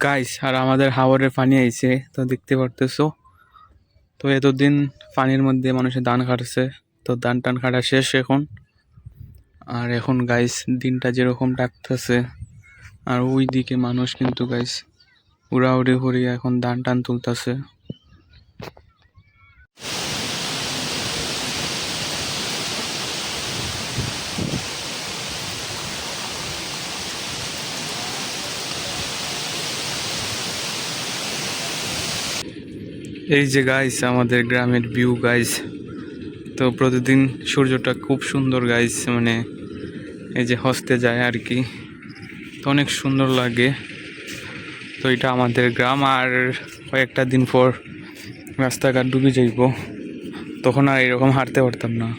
Guys আর আমাদের হাওরের পানি আইছে তো দেখতে পারতেছো। তো এতদিন পানির মধ্যে মানুষের ধান কাটছে, তো ধান টান কাটা শেষ এখন। আর এখন গাইস দিনটা যেরকম ডাকতেছে, আর ওই দিকে মানুষ কিন্তু গাইস উড়াউড়ি করিয়া এখন ধান টান তুলতেছে। এই যে গাইস আমাদের গ্রামের ভিউ গাইস। তো প্রতিদিন সূর্যটা খুব সুন্দর গাইস, মানে এই যে হস্তে যায় আর কি, তো অনেক সুন্দর লাগে। তো এটা আমাদের গ্রাম, আর কয়েকটা দিন পর রাস্তাঘাট ডুবে যাইব, তখন আর এরকম হাঁটতে পারতাম না।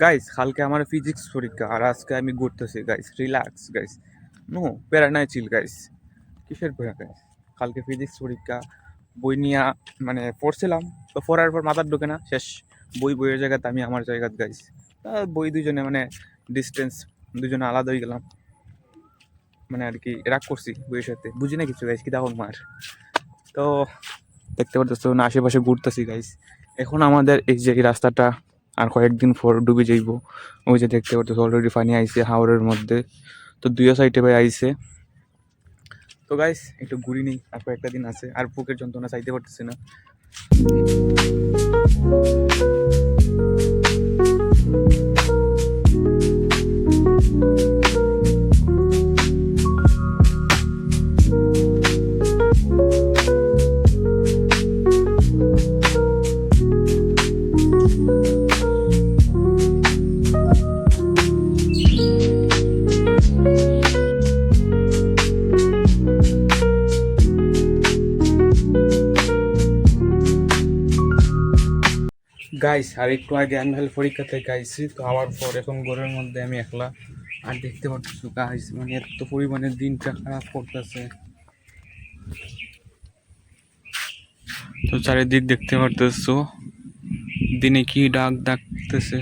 গাইস কালকে আমার ফিজিক্স পরীক্ষা, আর আজকে আমি ঘুরতেছি গাইস। রিল্যাক্স গাইস, নো প্যারা নাই, চিল গাইস। কিসের প্যারা গাইস? কালকে ফিজিক্স পরীক্ষা, বই নিয়ে মানে পড়ছিলাম, তো পড়ার পর মাথার ঢোকে না, শেষ। বইয়ের জায়গাতে আমি আমার জায়গাতে গাইস। বই দুজনে মানে ডিস্টেন্স, দুজনে আলাদা হয়ে গেলাম, মানে আর কি রাগ করছি বইয়ের সাথে, বুঝি না কিছু গাইস, কি তখন মার। তো দেখতে পারতেছো না, আশেপাশে ঘুরতেছি গাইস। এখন আমাদের এই যে এই রাস্তাটা আর কয়েকদিন পর ডুবে যাইব। ওই যে দেখতে পারতেছো অলরেডি পানি আইছে হাওরের মধ্যে, তো দুইও সাইডে ভাই আইছে। তো গাইস একটু ঘুরি নেই, আর কয়েকটা দিন আছে, আর বুকের যন্ত্রণা চাইতে পারতেছি না। গাইস আর একটু আগে অ্যানুয়াল পরীক্ষা থেকে আইছি, তো আবার পর এখন ঘরের মধ্যে আমি একলা। আর দেখতে পাচ্ছি গাইস মানে এত পরিমাণে দিনটা খারাপ করতেছে। তো চারিদিক দেখতে পারতেছো দিনে কি ডাকতেছে।